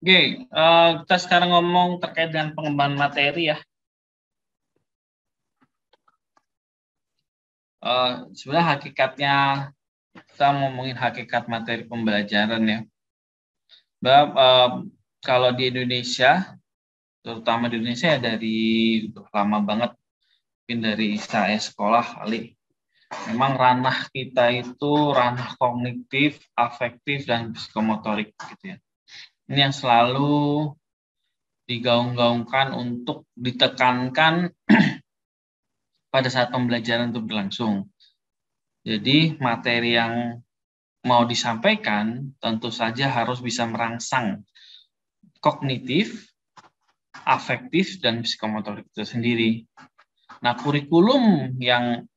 Oke, kita sekarang ngomong terkait dengan pengembangan materi ya. Sebenarnya hakikatnya kita ngomongin hakikat materi pembelajaran ya. Kalau di Indonesia, terutama di Indonesia ya dari lama banget, mungkin dari saya sekolah kali. Memang ranah kita itu ranah kognitif, afektif, dan psikomotorik gitu ya. Ini yang selalu digaung-gaungkan untuk ditekankan pada saat pembelajaran itu berlangsung. Jadi materi yang mau disampaikan tentu saja harus bisa merangsang kognitif, afektif, dan psikomotorik itu sendiri. Nah, kurikulum yang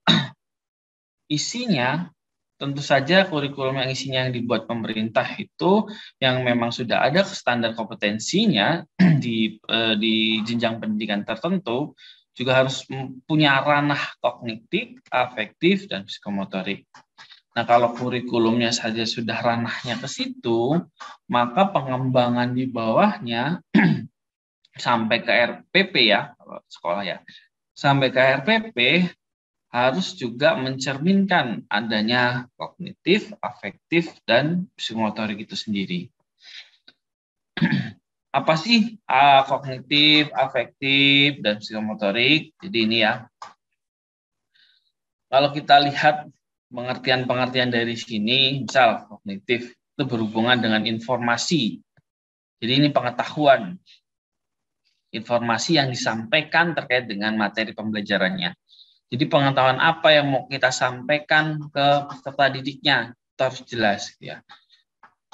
isinya tentu saja kurikulum yang isinya yang dibuat pemerintah itu yang memang sudah ada standar kompetensinya di jenjang pendidikan tertentu juga harus punya ranah kognitif, afektif, dan psikomotorik. Nah, kalau kurikulumnya saja sudah ranahnya ke situ, maka pengembangan di bawahnya sampai ke RPP ya, kalau sekolah ya, sampai ke RPP harus juga mencerminkan adanya kognitif, afektif, dan psikomotorik itu sendiri. Apa sih kognitif, afektif, dan psikomotorik? Jadi ini ya, kalau kita lihat pengertian-pengertian dari sini, misal kognitif itu berhubungan dengan informasi. Jadi ini pengetahuan, informasi yang disampaikan terkait dengan materi pembelajarannya. Jadi pengetahuan apa yang mau kita sampaikan ke peserta didiknya itu harus jelas ya.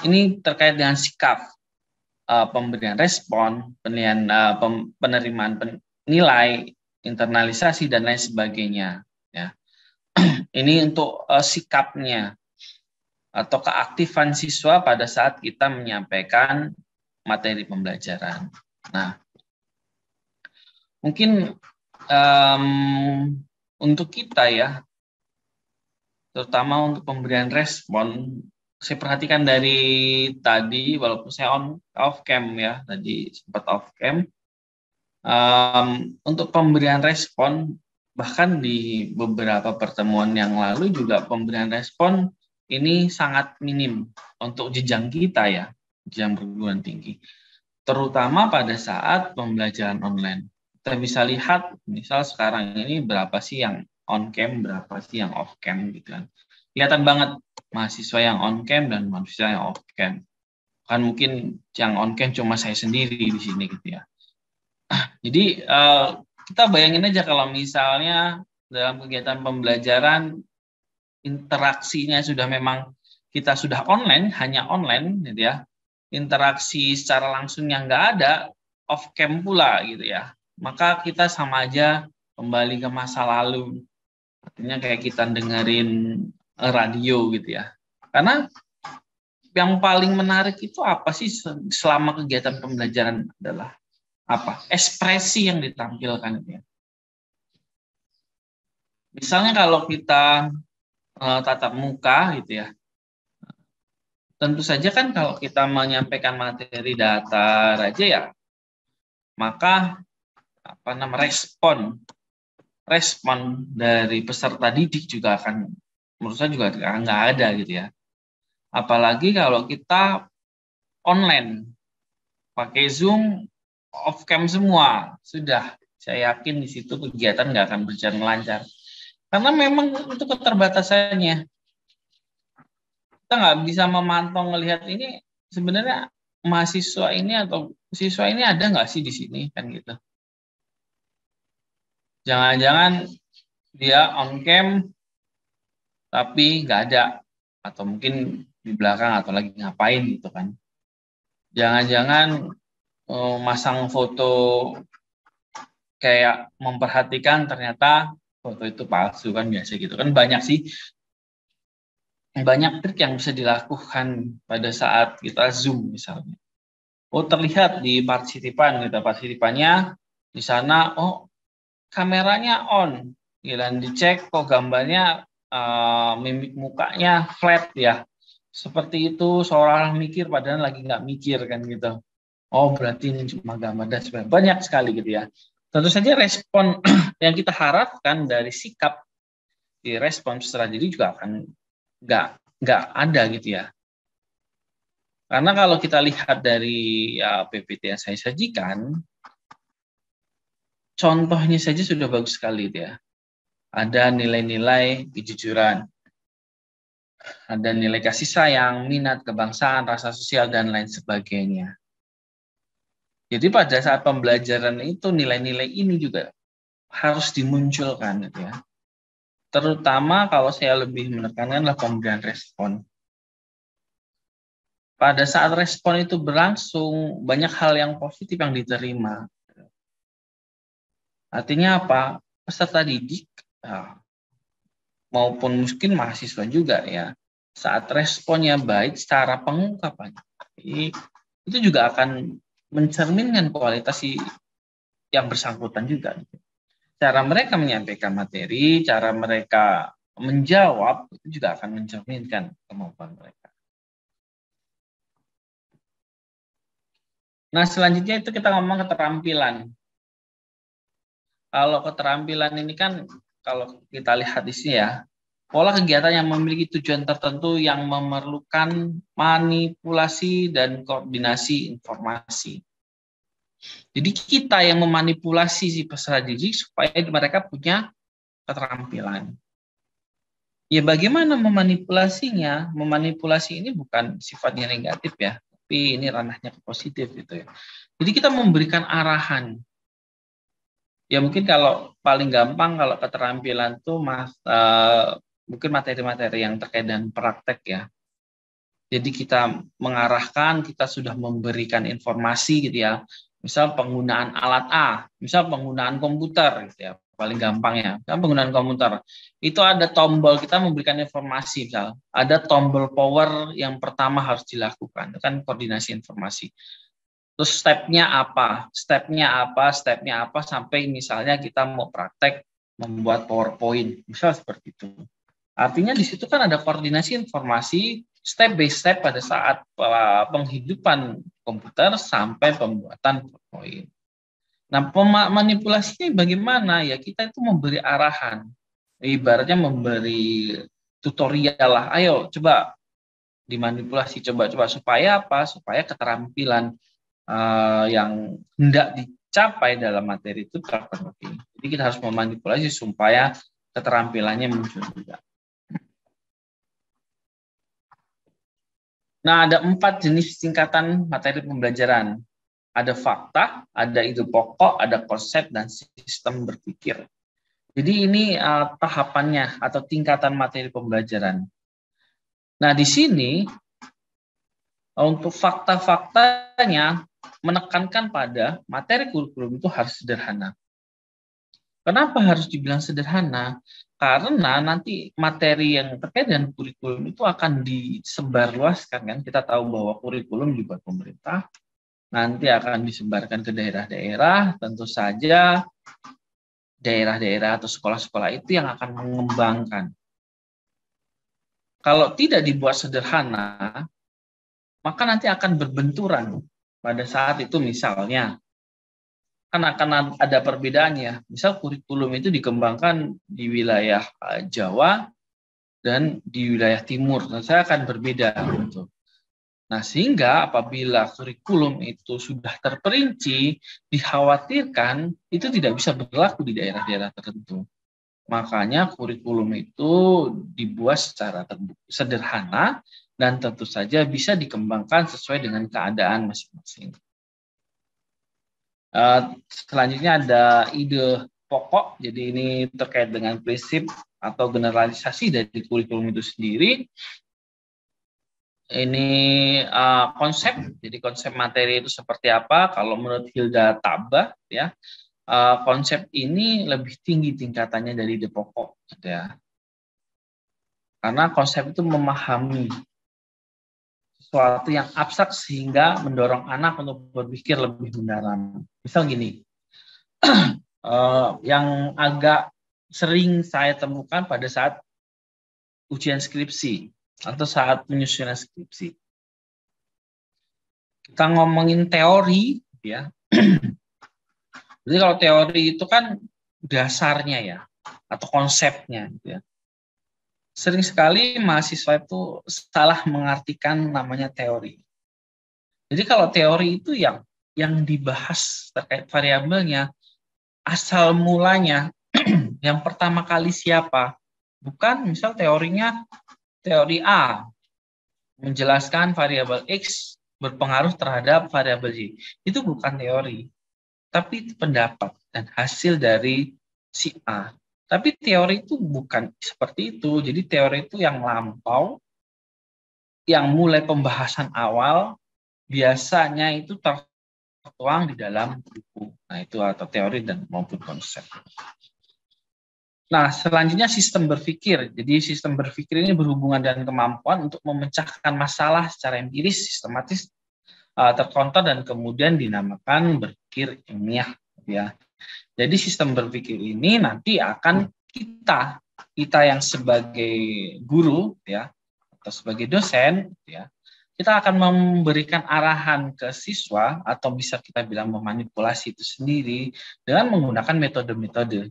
Ini terkait dengan sikap, pemberian respon, penerimaan nilai, internalisasi dan lain sebagainya. Ya. Ini untuk sikapnya atau keaktifan siswa pada saat kita menyampaikan materi pembelajaran. Nah, mungkin untuk kita ya, terutama untuk pemberian respon, saya perhatikan dari tadi, walaupun saya off cam ya, tadi sempat off cam, untuk pemberian respon, bahkan di beberapa pertemuan yang lalu juga pemberian respon ini sangat minim untuk jenjang kita ya, jenjang perguruan tinggi. Terutama pada saat pembelajaran online. Kita bisa lihat, misal sekarang ini berapa sih yang on cam, berapa sih yang off cam gitu kan. Kelihatan banget mahasiswa yang on cam dan mahasiswa yang off cam. Kan mungkin yang on cam cuma saya sendiri di sini gitu ya. Jadi kita bayangin aja kalau misalnya dalam kegiatan pembelajaran interaksinya sudah memang kita sudah online, hanya online gitu ya. Interaksi secara langsung yang nggak ada, off cam pula gitu ya. Maka kita sama aja kembali ke masa lalu. Artinya kayak kita dengerin radio gitu ya. Karena yang paling menarik itu apa sih selama kegiatan pembelajaran adalah apa? Ekspresi yang ditampilkan itu ya. Misalnya kalau kita tatap muka gitu ya. Tentu saja kan kalau kita menyampaikan materi datar aja ya, maka respon dari peserta didik juga akan menurut saya juga nggak ada gitu ya. Apalagi kalau kita online pakai Zoom off cam semua, sudah saya yakin di situ kegiatan nggak akan berjalan lancar. Karena memang itu keterbatasannya. Kita nggak bisa memantau melihat ini sebenarnya mahasiswa ini atau siswa ini ada nggak sih di sini kan gitu. Jangan-jangan dia on cam tapi nggak ada atau mungkin di belakang atau lagi ngapain gitu kan. Jangan-jangan masang foto kayak memperhatikan ternyata foto itu palsu kan biasa gitu kan banyak sih banyak trik yang bisa dilakukan pada saat kita Zoom misalnya. Oh terlihat di partisipan gitu partisipannya di sana kameranya on, gila dicek kok gambarnya mimik mukanya flat ya, seperti itu seorang mikir padahal lagi nggak mikir kan gitu. Oh, berarti ini cuma gambar dan sebagainya. Banyak sekali gitu ya. Tentu saja respon yang kita harapkan dari sikap di respon strategi juga akan nggak ada gitu ya. Karena kalau kita lihat dari PPT yang saya sajikan, contohnya saja sudah bagus sekali gitu ya. Ada nilai-nilai kejujuran, ada nilai kasih sayang, minat, kebangsaan, rasa sosial, dan lain sebagainya. Jadi pada saat pembelajaran itu nilai-nilai ini juga harus dimunculkan gitu ya. Terutama kalau saya lebih menekankan adalah pemberian respon. Pada saat respon itu berlangsung, banyak hal yang positif yang diterima. Artinya apa? Peserta didik maupun mungkin mahasiswa juga ya, saat responnya baik secara pengungkapan, itu juga akan mencerminkan kualitas yang bersangkutan juga. Cara mereka menyampaikan materi, cara mereka menjawab, itu juga akan mencerminkan kemampuan mereka. Nah, selanjutnya itu kita ngomong keterampilan. Kalau keterampilan ini kan, kalau kita lihat di sini ya, pola kegiatan yang memiliki tujuan tertentu yang memerlukan manipulasi dan koordinasi informasi. Jadi kita yang memanipulasi si peserta didik supaya mereka punya keterampilan. Ya bagaimana memanipulasinya? Memanipulasi ini bukan sifatnya negatif ya, tapi ini ranahnya ke positif gitu ya. Jadi kita memberikan arahan. Ya mungkin kalau paling gampang kalau keterampilan tuh mungkin materi-materi yang terkait dengan praktek ya. Jadi kita mengarahkan, kita sudah memberikan informasi gitu ya. Misal penggunaan alat A, misal penggunaan komputer gitu ya. Paling gampang ya, kan penggunaan komputer. Itu ada tombol, kita memberikan informasi misal. Ada tombol power yang pertama harus dilakukan, itu kan koordinasi informasi. Terus stepnya apa, sampai misalnya kita mau praktek membuat PowerPoint, misal seperti itu. Artinya di situ kan ada koordinasi informasi step by step pada saat penghidupan komputer sampai pembuatan PowerPoint. Nah, manipulasinya bagaimana? Ya kita itu memberi arahan, ibaratnya memberi tutorial lah. Ayo coba dimanipulasi, coba supaya apa? Supaya keterampilan yang hendak dicapai dalam materi itu terpenuhi. Jadi kita harus memanipulasi supaya keterampilannya muncul juga. Nah, ada 4 jenis tingkatan materi pembelajaran. Ada fakta, ada ide pokok, ada konsep, dan sistem berpikir. Jadi ini tahapannya atau tingkatan materi pembelajaran. Nah, di sini untuk fakta-faktanya menekankan pada materi kurikulum itu harus sederhana. Kenapa harus dibilang sederhana? Karena nanti materi yang terkait dengan kurikulum itu akan disebarluaskan kan. Kita tahu bahwa kurikulum dibuat pemerintah, nanti akan disebarkan ke daerah-daerah, tentu saja daerah-daerah atau sekolah-sekolah itu yang akan mengembangkan. Kalau tidak dibuat sederhana, maka nanti akan berbenturan pada saat itu misalnya. Kan akan ada perbedaannya. Misal kurikulum itu dikembangkan di wilayah Jawa dan di wilayah Timur. Nah, saya akan berbeda. Gitu. Nah, sehingga apabila kurikulum itu sudah terperinci, dikhawatirkan itu tidak bisa berlaku di daerah-daerah tertentu. Makanya kurikulum itu dibuat secara sederhana dan tentu saja bisa dikembangkan sesuai dengan keadaan masing-masing. Selanjutnya ada ide pokok, jadi ini terkait dengan prinsip atau generalisasi dari kurikulum itu sendiri. Ini konsep, jadi konsep materi itu seperti apa? Kalau menurut Hilda Tabah, ya konsep ini lebih tinggi tingkatannya dari ide pokok, gitu ya. Karena konsep itu memahami sesuatu yang abstrak sehingga mendorong anak untuk berpikir lebih mendalam. Misal gini, yang agak sering saya temukan pada saat ujian skripsi atau saat penyusunan skripsi. kita ngomongin teori, ya. Jadi kalau teori itu kan dasarnya ya, atau konsepnya, gitu ya. Sering sekali mahasiswa itu salah mengartikan namanya teori. Jadi kalau teori itu yang dibahas terkait variabelnya, asal mulanya, yang pertama kali siapa? Bukan misal teorinya teori A menjelaskan variabel X berpengaruh terhadap variabel Y. Itu bukan teori, tapi itu pendapat dan hasil dari si A. Tapi teori itu bukan seperti itu. Jadi teori itu yang lampau, yang mulai pembahasan awal, biasanya itu tertuang di dalam buku. Nah, itu atau teori dan maupun konsep. Nah, selanjutnya sistem berpikir. Jadi sistem berpikir ini berhubungan dengan kemampuan untuk memecahkan masalah secara empiris, sistematis, terkontrol, dan kemudian dinamakan berpikir ilmiah. Ya. Jadi sistem berpikir ini nanti akan kita yang sebagai guru, ya, atau sebagai dosen, ya, kita akan memberikan arahan ke siswa atau bisa kita bilang memanipulasi itu sendiri dengan menggunakan metode-metode.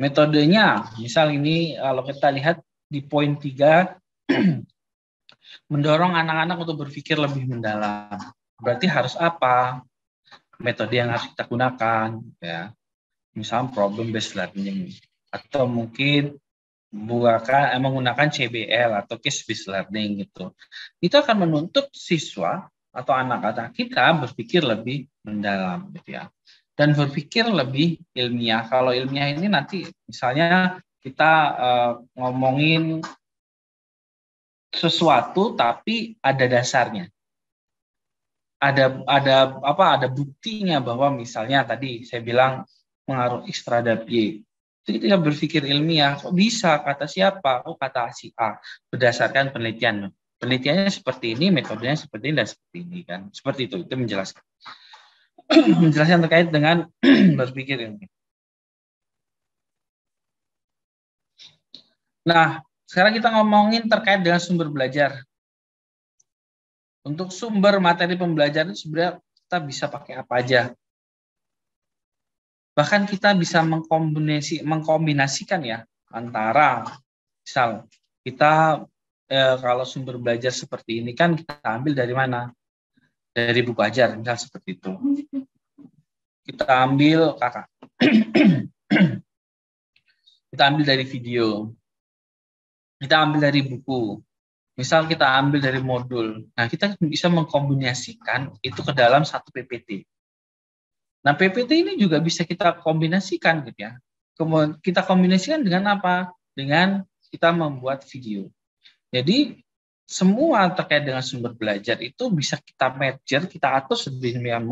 Metodenya, misal ini kalau kita lihat di poin 3, mendorong anak-anak untuk berpikir lebih mendalam. Berarti harus apa? Metode yang harus kita gunakan, ya. Misal problem based learning, atau mungkin menggunakan CBL atau case based learning gitu. Itu akan menuntut siswa atau anak-anak kita berpikir lebih mendalam, gitu ya. Dan berpikir lebih ilmiah. Kalau ilmiah ini nanti misalnya kita ngomongin sesuatu tapi ada dasarnya. Ada buktinya bahwa misalnya tadi saya bilang pengaruh X terhadap Y. Itu kita berpikir ilmiah, kok bisa, kata siapa? Oh, kata si A, berdasarkan penelitian. Penelitiannya seperti ini, metodenya seperti ini, dan seperti ini kan. Seperti itu menjelaskan. Menjelaskan terkait dengan berpikir ilmiah. Nah, sekarang kita ngomongin terkait dengan sumber belajar. Untuk sumber materi pembelajaran sebenarnya kita bisa pakai apa aja. Bahkan kita bisa mengkombinasikan ya antara misal kita kalau sumber belajar seperti ini kan kita ambil dari mana? Dari buku ajar misal seperti itu. Kita ambil kita ambil dari video. Kita ambil dari buku. Misal kita ambil dari modul. Nah, kita bisa mengkombinasikan itu ke dalam satu PPT. Nah, PPT ini juga bisa kita kombinasikan gitu ya. Kita kombinasikan dengan apa? Dengan kita membuat video. Jadi semua terkait dengan sumber belajar itu bisa kita merger, kita atur sedemikian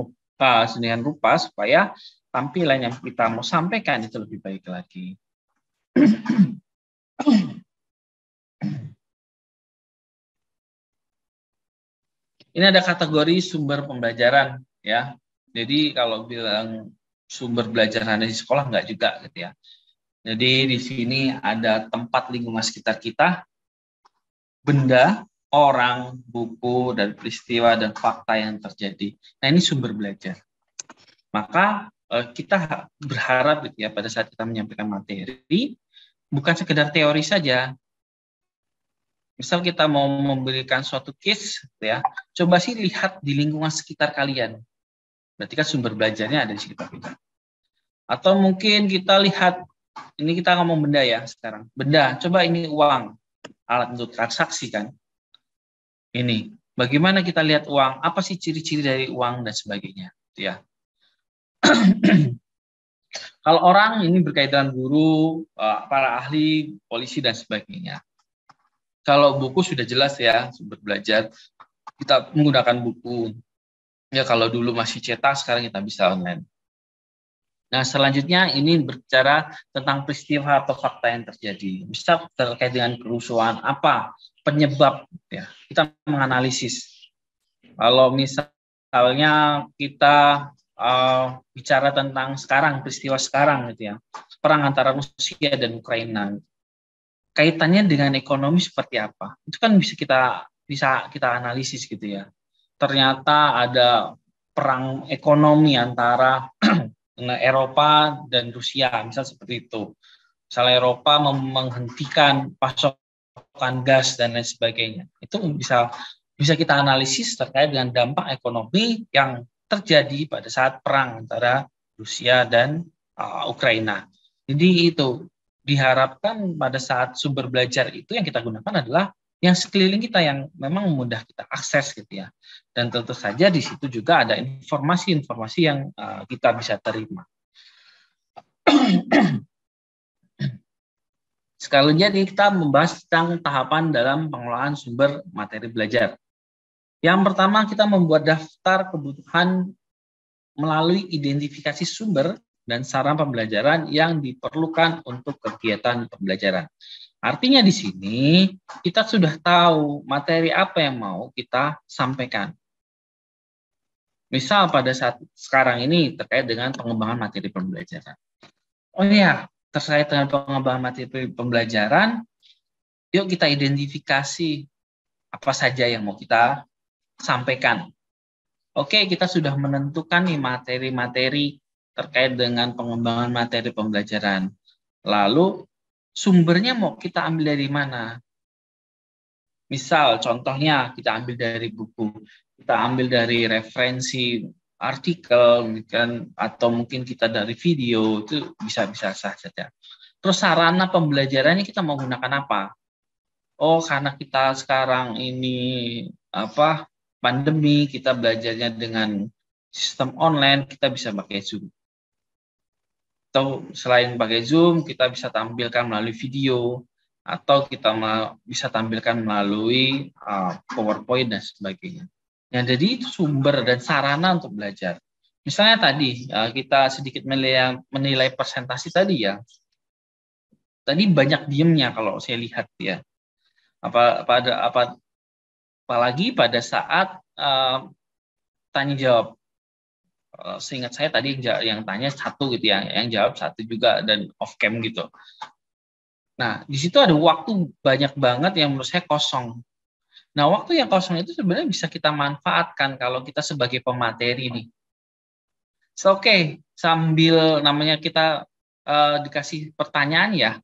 rupa supaya tampilan yang kita mau sampaikan itu lebih baik lagi. Ini ada kategori sumber pembelajaran ya. Jadi kalau bilang sumber belajar ada di sekolah enggak juga gitu ya. Jadi di sini ada tempat lingkungan sekitar kita, benda, orang, buku, dan peristiwa dan fakta yang terjadi. Nah, ini sumber belajar. Maka kita berharap gitu ya pada saat kita menyampaikan materi bukan sekedar teori saja. Misal kita mau memberikan suatu case gitu ya, coba sih lihat di lingkungan sekitar kalian. Berarti kan sumber belajarnya ada di sekitar kita. Atau mungkin kita lihat, ini kita ngomong benda ya sekarang. Benda, coba ini uang, alat untuk transaksi kan. Ini, bagaimana kita lihat uang, apa sih ciri-ciri dari uang dan sebagainya. Ya. Kalau orang ini berkaitan guru, para ahli, polisi dan sebagainya. Kalau buku sudah jelas ya, sumber belajar. Kita menggunakan buku. Ya kalau dulu masih cetak, sekarang kita bisa online. Nah selanjutnya ini berbicara tentang peristiwa atau fakta yang terjadi. Bisa terkait dengan kerusuhan, apa penyebab, ya kita menganalisis. Kalau misalnya kita bicara tentang sekarang, peristiwa sekarang gitu ya, perang antara Rusia dan Ukraina, kaitannya dengan ekonomi seperti apa? Itu kan bisa kita analisis gitu ya. ternyata ada perang ekonomi antara Eropa dan Rusia, misal seperti itu. Misalnya Eropa menghentikan pasokan gas dan lain sebagainya. Itu bisa kita analisis terkait dengan dampak ekonomi yang terjadi pada saat perang antara Rusia dan Ukraina. Jadi itu diharapkan pada saat sumber belajar itu yang kita gunakan adalah yang sekeliling kita yang memang mudah kita akses gitu ya. Dan tentu saja di situ juga ada informasi-informasi yang kita bisa terima. Sekali lagi kita membahas tentang tahapan dalam pengelolaan sumber materi belajar. Yang pertama kita membuat daftar kebutuhan melalui identifikasi sumber dan sarana pembelajaran yang diperlukan untuk kegiatan pembelajaran. Artinya di sini kita sudah tahu materi apa yang mau kita sampaikan. Misal pada saat sekarang ini terkait dengan pengembangan materi pembelajaran. Oh iya, terkait dengan pengembangan materi pembelajaran, yuk kita identifikasi apa saja yang mau kita sampaikan. Oke, kita sudah menentukan nih materi-materi terkait dengan pengembangan materi pembelajaran. Lalu sumbernya mau kita ambil dari mana? Misal contohnya kita ambil dari buku, kita ambil dari referensi artikel, atau mungkin kita dari video, itu bisa-bisa saja. Terus sarana pembelajarannya kita mau gunakan apa? Oh, karena kita sekarang ini pandemi, kita belajarnya dengan sistem online, kita bisa pakai Zoom. Atau selain pakai Zoom, kita bisa tampilkan melalui video, atau kita bisa tampilkan melalui PowerPoint dan sebagainya. Nah, jadi itu sumber dan sarana untuk belajar. Misalnya tadi kita sedikit menilai presentasi tadi ya. Tadi banyak diemnya kalau saya lihat ya. Apalagi pada saat tanya jawab. Seingat saya tadi yang tanya satu gitu ya, yang jawab satu juga dan off cam gitu. Nah, di situ ada waktu banyak banget yang menurut saya kosong. Nah, waktu yang kosong itu sebenarnya bisa kita manfaatkan kalau kita sebagai pemateri nih. Oke, sambil namanya kita dikasih pertanyaan ya,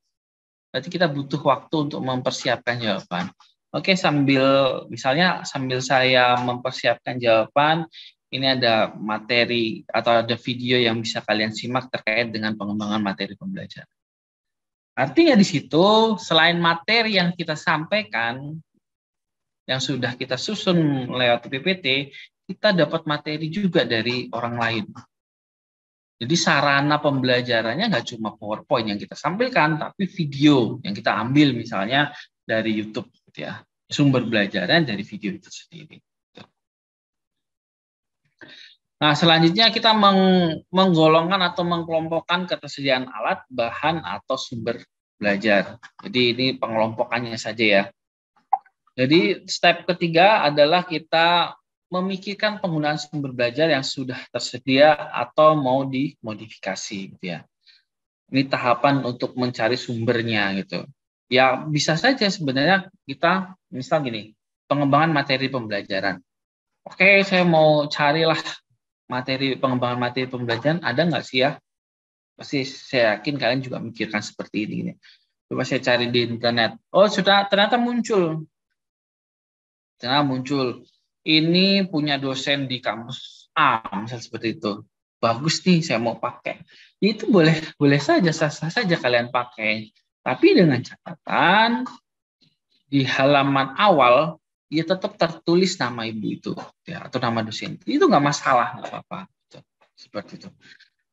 berarti kita butuh waktu untuk mempersiapkan jawaban. Oke, misalnya sambil saya mempersiapkan jawaban, ini ada materi atau ada video yang bisa kalian simak terkait dengan pengembangan materi pembelajaran. Artinya di situ, selain materi yang kita sampaikan, yang sudah kita susun lewat PPT, kita dapat materi juga dari orang lain. Jadi sarana pembelajarannya nggak cuma PowerPoint yang kita sampaikan, tapi video yang kita ambil misalnya dari YouTube, gitu ya. Sumber belajarnya dari video itu sendiri. Nah, selanjutnya kita menggolongkan atau mengkelompokkan ketersediaan alat, bahan, atau sumber belajar. Jadi ini pengelompokannya saja ya. Jadi step ketiga adalah kita memikirkan penggunaan sumber belajar yang sudah tersedia atau mau dimodifikasi gitu ya. Ini tahapan untuk mencari sumbernya gitu. Ya bisa saja sebenarnya kita misal gini, pengembangan materi pembelajaran. Oke, saya mau carilah pengembangan materi pembelajaran, ada nggak sih ya? Pasti saya yakin kalian juga mikirkan seperti ini. Coba saya cari di internet. Oh, sudah ternyata muncul. Ini punya dosen di kampus A, misal seperti itu. Bagus nih, saya mau pakai. Itu boleh saja, sah-sah saja kalian pakai. Tapi dengan catatan di halaman awal ya tetap tertulis nama ibu itu ya, atau nama dosen itu nggak masalah, nggak apa-apa seperti itu.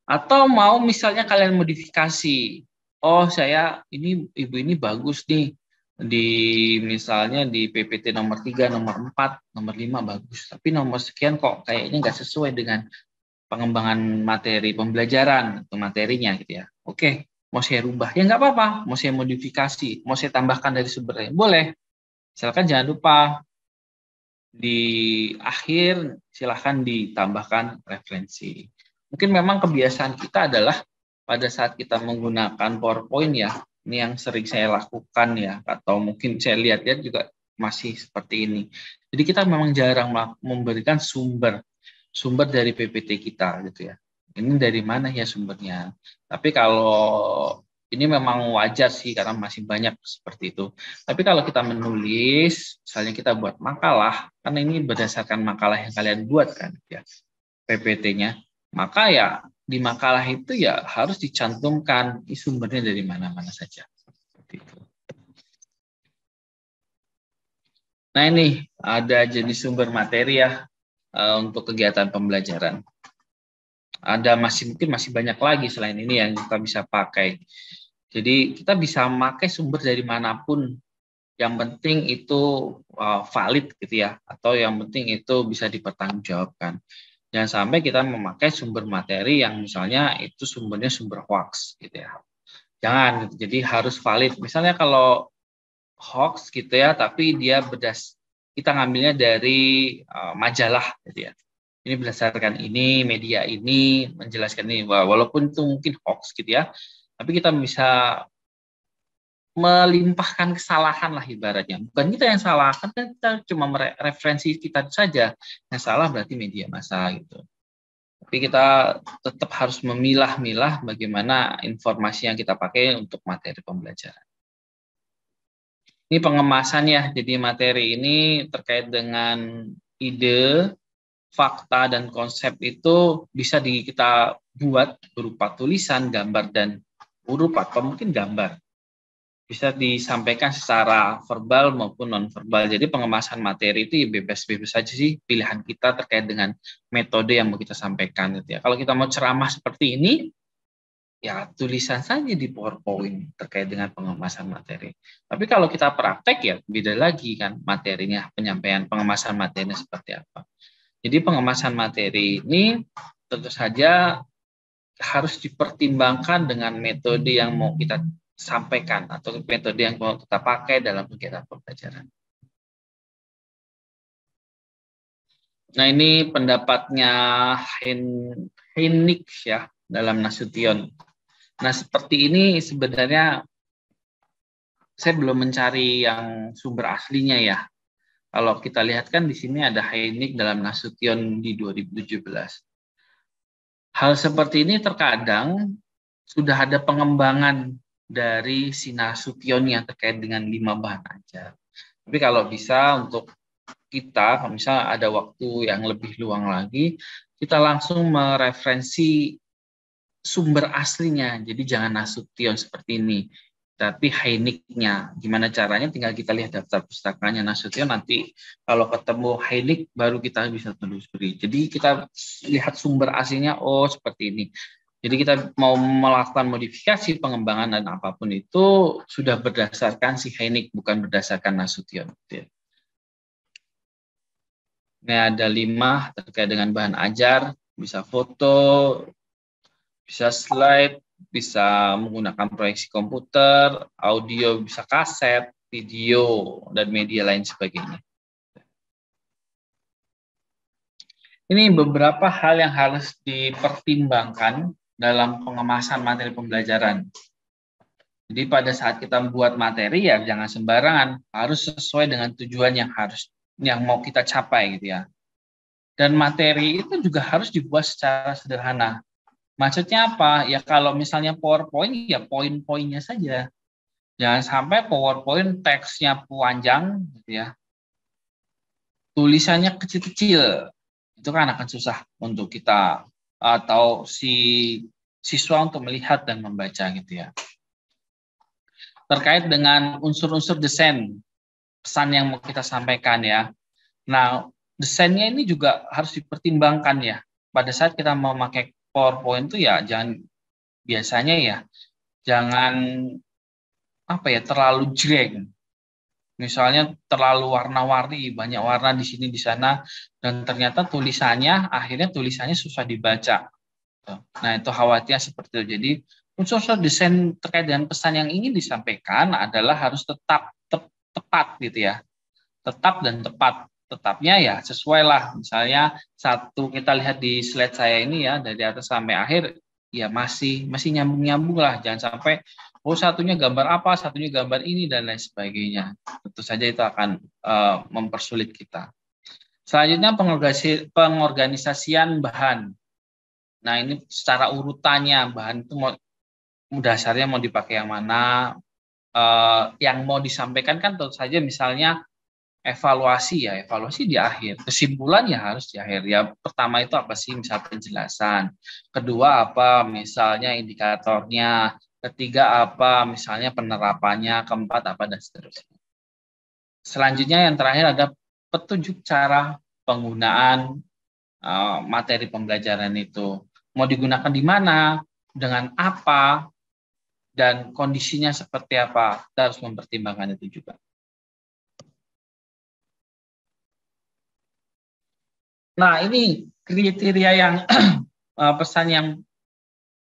Atau mau misalnya kalian modifikasi, oh saya ibu ini bagus nih misalnya di PPT nomor 3, nomor 4, nomor 5 bagus, tapi nomor sekian kok kayaknya nggak sesuai dengan pengembangan materi pembelajaran atau materinya gitu ya. Oke, mau saya rubah ya nggak apa-apa, mau saya modifikasi, mau saya tambahkan dari sumbernya boleh. Silakan jangan lupa di akhir silahkan ditambahkan referensi. Mungkin memang kebiasaan kita adalah pada saat kita menggunakan PowerPoint ya, ini yang sering saya lakukan ya, atau mungkin saya lihat juga masih seperti ini. Jadi kita memang jarang memberikan sumber dari PPT kita gitu ya. Ini dari mana ya sumbernya? Tapi kalau ini memang wajar sih karena masih banyak seperti itu. Tapi kalau kita menulis, misalnya kita buat makalah, karena ini berdasarkan makalah yang kalian buat kan ya, PPT-nya, maka ya di makalah itu ya harus dicantumkan sumbernya dari mana-mana saja. Seperti itu. Nah ini ada jenis sumber materi ya untuk kegiatan pembelajaran. Ada mungkin masih banyak lagi selain ini yang kita bisa pakai. Jadi kita bisa memakai sumber dari manapun, yang penting itu valid gitu ya, atau yang penting itu bisa dipertanggungjawabkan. Jangan sampai kita memakai sumber materi yang misalnya itu sumbernya sumber hoax gitu ya. Jangan, jadi harus valid. Misalnya kalau hoax gitu ya, tapi dia kita ngambilnya dari majalah gitu ya. Ini berdasarkan ini, media ini menjelaskan ini, walaupun itu mungkin hoax gitu ya, tapi kita bisa melimpahkan kesalahan lah ibaratnya. Bukan kita yang salah, kan kita cuma referensi kita saja. Yang salah berarti media massa gitu. Tapi kita tetap harus memilah-milah bagaimana informasi yang kita pakai untuk materi pembelajaran. Ini pengemasannya, jadi materi ini terkait dengan ide, fakta, dan konsep itu bisa kita buat berupa tulisan, gambar, dan huruf atau mungkin gambar. Bisa disampaikan secara verbal maupun non-verbal. Jadi pengemasan materi itu bebas-bebas saja sih pilihan kita terkait dengan metode yang mau kita sampaikan. Gitu ya. Kalau kita mau ceramah seperti ini, ya tulisan saja di PowerPoint terkait dengan pengemasan materi. Tapi kalau kita praktek ya beda lagi kan materinya, penyampaian pengemasan materinya seperti apa. Jadi pengemasan materi ini tentu saja harus dipertimbangkan dengan metode yang mau kita sampaikan atau metode yang mau kita pakai dalam kegiatan pembelajaran. Nah ini pendapatnya Heinik ya dalam Nasution. Nah seperti ini sebenarnya saya belum mencari yang sumber aslinya ya. Kalau kita lihat kan di sini ada Heinik dalam Nasution di 2017. Hal seperti ini terkadang sudah ada pengembangan dari si Nasution yang terkait dengan 5 bahan ajar. Tapi kalau bisa untuk kita, kalau misalnya ada waktu yang lebih luang lagi, kita langsung mereferensi sumber aslinya. Jadi jangan Nasution seperti ini, tapi Heiniknya. Gimana caranya? Tinggal kita lihat daftar pustakanya Nasution, nanti kalau ketemu Heinik baru kita bisa telusuri. Jadi kita lihat sumber aslinya, oh seperti ini. Jadi kita mau melakukan modifikasi, pengembangan dan apapun itu sudah berdasarkan si Heinik, bukan berdasarkan Nasution. Ini ada 5 terkait dengan bahan ajar, bisa foto, bisa slide, bisa menggunakan proyeksi komputer, audio bisa kaset, video, dan media lain sebagainya. Ini beberapa hal yang harus dipertimbangkan dalam pengemasan materi pembelajaran. Jadi pada saat kita membuat materi ya jangan sembarangan, harus sesuai dengan tujuan yang mau kita capai gitu ya. Dan materi itu juga harus dibuat secara sederhana. Maksudnya apa? Ya kalau misalnya PowerPoint ya poin-poinnya saja. Jangan sampai PowerPoint teksnya panjang gitu ya. Tulisannya kecil-kecil. Itu kan akan susah untuk kita atau si siswa untuk melihat dan membaca gitu ya. Terkait dengan unsur-unsur desain, pesan yang mau kita sampaikan ya. Nah, desainnya ini juga harus dipertimbangkan ya. Pada saat kita mau pakai PowerPoint itu ya biasanya jangan terlalu jreng. Misalnya terlalu warna-warni, banyak warna di sini di sana dan ternyata akhirnya tulisannya susah dibaca. Nah, itu khawatirnya seperti itu. Jadi, unsur-unsur desain terkait dengan pesan yang ingin disampaikan adalah harus tetap tepat gitu ya. Tetap dan tepat. Tetapnya ya sesuai lah. Misalnya kita lihat di slide saya ini ya dari atas sampai akhir ya masih nyambung-nyambung lah. Jangan sampai Oh, satunya gambar apa, satunya gambar ini, dan lain sebagainya. Tentu saja itu akan mempersulit kita. Selanjutnya pengorganisasian bahan. Nah, ini secara urutannya bahan itu dasarnya mau dipakai yang mana, yang mau disampaikan kan tentu saja misalnya evaluasi ya, evaluasi di akhir. Kesimpulan ya harus di akhir. Ya, pertama itu apa sih? Misal penjelasan. Kedua apa? Misalnya indikatornya. Ketiga apa? Misalnya penerapannya. Keempat apa dan seterusnya. Selanjutnya yang terakhir ada petunjuk cara penggunaan materi pembelajaran itu. Mau digunakan di mana, dengan apa, dan kondisinya seperti apa. Kita harus mempertimbangkan itu juga. Nah, ini kriteria yang pesan yang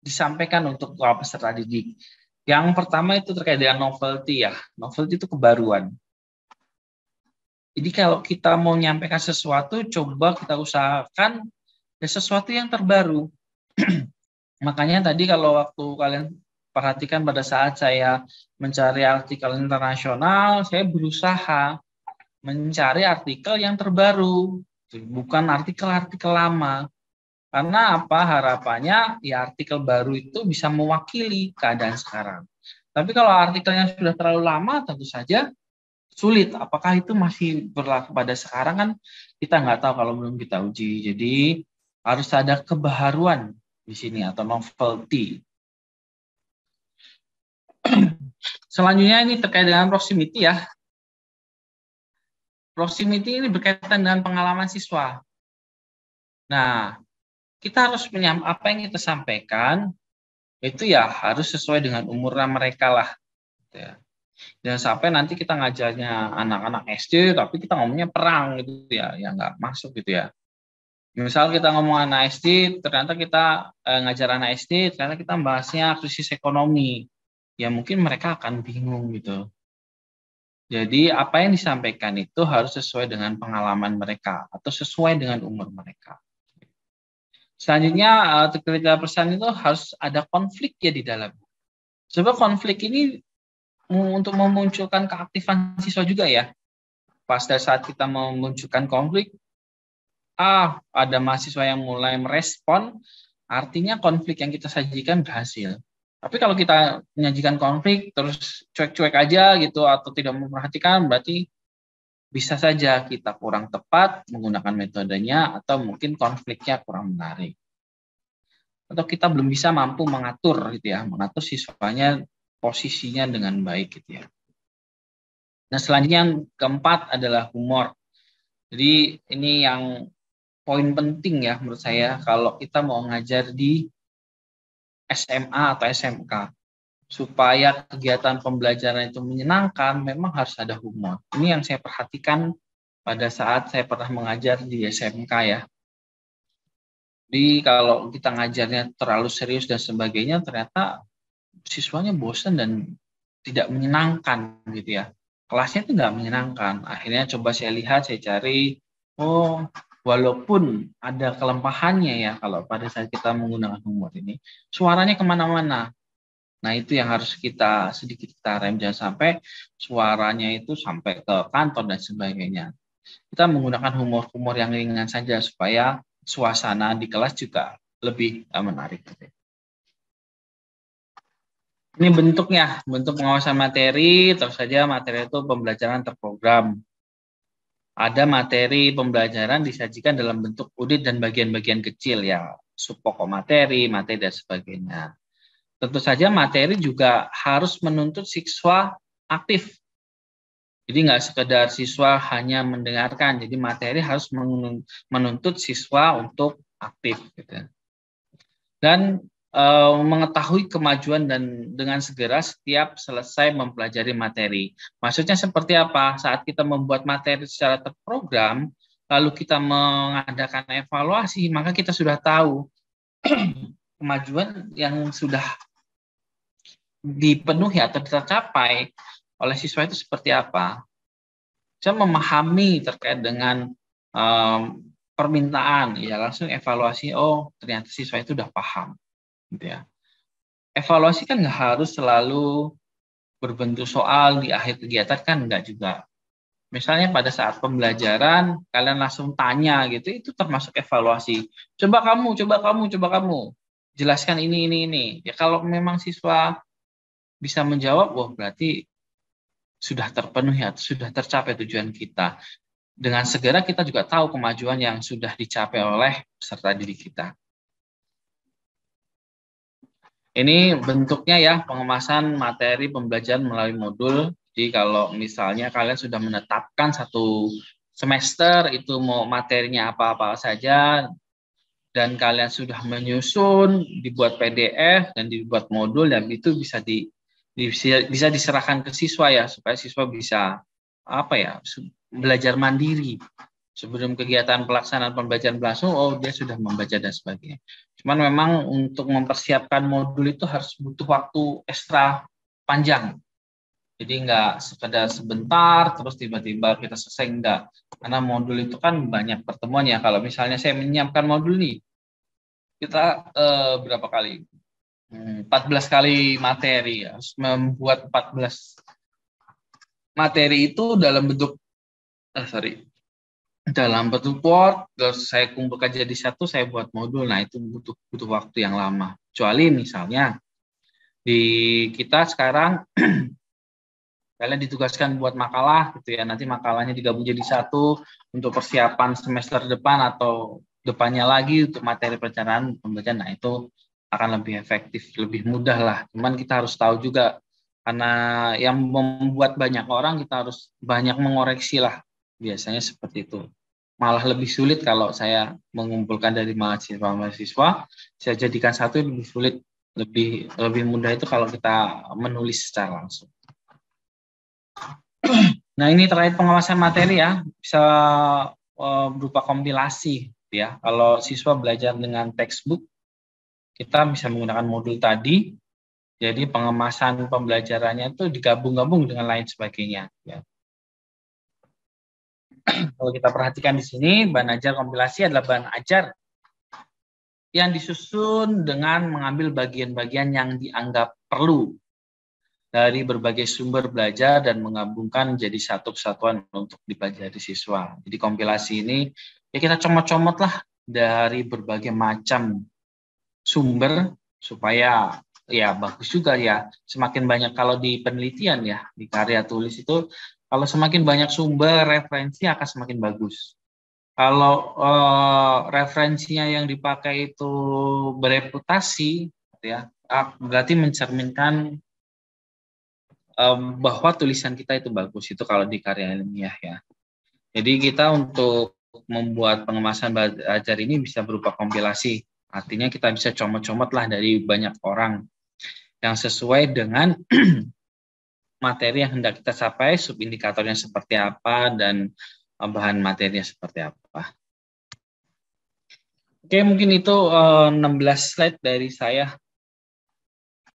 disampaikan untuk peserta didik. Yang pertama itu terkait dengan novelty ya. Novelty itu kebaruan. Jadi kalau kita mau menyampaikan sesuatu, coba kita usahakan ya sesuatu yang terbaru. Makanya tadi kalau waktu kalian perhatikan pada saat saya mencari artikel internasional, saya berusaha mencari artikel yang terbaru, bukan artikel-artikel lama. Karena apa? Harapannya ya artikel baru itu bisa mewakili keadaan sekarang. Tapi kalau artikelnya sudah terlalu lama, tentu saja sulit. Apakah itu masih berlaku pada sekarang kan kita nggak tahu kalau belum kita uji. Jadi harus ada kebaharuan di sini atau novelty. Selanjutnya ini terkait dengan proximity ya. Proximity ini berkaitan dengan pengalaman siswa. Nah, kita harus apa yang kita sampaikan itu ya harus sesuai dengan umur mereka lah. Gitu ya. Jangan sampai nanti kita ngajarnya anak-anak SD tapi kita ngomongnya perang gitu ya, ya nggak masuk gitu ya. Misal kita ngomong anak SD, ternyata kita ngajar anak SD, ternyata kita bahasnya krisis ekonomi, ya mungkin mereka akan bingung gitu. Jadi apa yang disampaikan itu harus sesuai dengan pengalaman mereka atau sesuai dengan umur mereka. Selanjutnya, kriteria pesan itu harus ada konflik ya di dalam. Sebab konflik ini untuk memunculkan keaktifan siswa juga ya. Pada saat kita memunculkan konflik, ada mahasiswa yang mulai merespon, artinya konflik yang kita sajikan berhasil. Tapi kalau kita menyajikan konflik, terus cuek-cuek aja gitu, atau tidak memperhatikan, berarti bisa saja kita kurang tepat menggunakan metodenya, atau mungkin konfliknya kurang menarik. Atau kita belum bisa mampu mengatur gitu ya, mengatur siswanya posisinya dengan baik gitu ya. Nah, selanjutnya yang keempat adalah humor. Jadi ini yang poin penting ya menurut saya kalau kita mau ngajar di SMA atau SMK. Supaya kegiatan pembelajaran itu menyenangkan, memang harus ada humor. Ini yang saya perhatikan pada saat saya pernah mengajar di SMK ya. Jadi kalau kita ngajarnya terlalu serius dan sebagainya, ternyata siswanya bosan dan tidak menyenangkan gitu ya. Kelasnya itu nggak menyenangkan. Akhirnya coba saya lihat, saya cari, walaupun ada kelempahannya ya kalau pada saat kita menggunakan humor ini, suaranya kemana-mana. Nah itu yang harus kita sedikit kita rem, jangan sampai suaranya itu sampai ke kantor dan sebagainya. Kita menggunakan humor-humor yang ringan saja supaya suasana di kelas juga lebih menarik. Ini bentuknya, bentuk pengawasan materi, terus saja materi itu pembelajaran terprogram. Ada materi pembelajaran disajikan dalam bentuk unit dan bagian-bagian kecil ya, subpokok materi, dan sebagainya. Tentu saja materi juga harus menuntut siswa aktif. Jadi nggak sekedar siswa hanya mendengarkan, jadi materi harus menuntut siswa untuk aktif. Gitu. Dan mengetahui kemajuan dan dengan segera setiap selesai mempelajari materi. Maksudnya seperti apa? Saat kita membuat materi secara terprogram, lalu kita mengadakan evaluasi, maka kita sudah tahu kemajuan yang sudah dipenuhi atau tercapai oleh siswa itu seperti apa. Saya memahami terkait dengan permintaan, ya langsung evaluasi, oh ternyata siswa itu sudah paham. Gitu ya. evaluasi kan nggak harus selalu berbentuk soal di akhir kegiatan, kan nggak juga. Misalnya pada saat pembelajaran, kalian langsung tanya gitu, itu termasuk evaluasi. Coba kamu, coba kamu, coba kamu. Jelaskan ini. Ya kalau memang siswa bisa menjawab, wah berarti sudah terpenuhi atau sudah tercapai tujuan kita. Dengan segera kita juga tahu kemajuan yang sudah dicapai oleh peserta didik kita. Ini bentuknya ya, pengemasan materi pembelajaran melalui modul. Jadi kalau misalnya kalian sudah menetapkan satu semester itu mau materinya apa-apa saja, dan kalian sudah menyusun, dibuat PDF dan dibuat modul, dan itu bisa diserahkan ke siswa ya, supaya siswa bisa belajar mandiri. Sebelum kegiatan pelaksanaan pembelajaran berlangsung, oh dia sudah membaca dan sebagainya. Cuman memang untuk mempersiapkan modul itu harus butuh waktu ekstra panjang. Jadi nggak sekedar sebentar, terus tiba-tiba kita selesai, enggak. Karena modul itu kan banyak pertemuan ya. Kalau misalnya saya menyiapkan modul nih, kita berapa kali? 14 kali materi. Harus membuat 14 materi itu dalam bentuk Word, terus saya kumpulkan jadi satu, saya buat modul. Nah, itu butuh waktu yang lama. Kecuali misalnya di kita sekarang kalian ditugaskan buat makalah gitu ya. Nanti makalahnya digabung jadi satu untuk persiapan semester depan atau depannya lagi untuk materi perencanaan pembelajaran. Nah, itu akan lebih efektif, lebih mudah lah. Cuman kita harus tahu juga, karena yang membuat banyak orang, kita harus banyak mengoreksi lah. Biasanya seperti itu. Malah lebih sulit kalau saya mengumpulkan dari mahasiswa-mahasiswa, saya jadikan satu lebih sulit, lebih mudah itu kalau kita menulis secara langsung. Nah, ini terkait pengawasan materi ya, bisa berupa kompilasi ya. Kalau siswa belajar dengan textbook, kita bisa menggunakan modul tadi, jadi pengemasan pembelajarannya itu digabung-gabung dengan lain sebagainya ya. Kalau kita perhatikan di sini, bahan ajar kompilasi adalah bahan ajar yang disusun dengan mengambil bagian-bagian yang dianggap perlu dari berbagai sumber belajar dan menggabungkan jadi satu kesatuan untuk dipelajari siswa. Jadi kompilasi ini ya kita comot-comot lah dari berbagai macam sumber supaya ya bagus juga ya. Semakin banyak kalau di penelitian ya, di karya tulis itu, kalau semakin banyak sumber referensi akan semakin bagus. Kalau referensinya yang dipakai itu bereputasi, ya, berarti mencerminkan bahwa tulisan kita itu bagus, itu kalau di karya ilmiah ya. Jadi kita untuk membuat pengemasan belajar ini bisa berupa kompilasi. Artinya kita bisa comot-comot lah dari banyak orang yang sesuai dengan materi yang hendak kita capai, subindikatornya seperti apa, dan bahan materinya seperti apa. Oke, mungkin itu 16 slide dari saya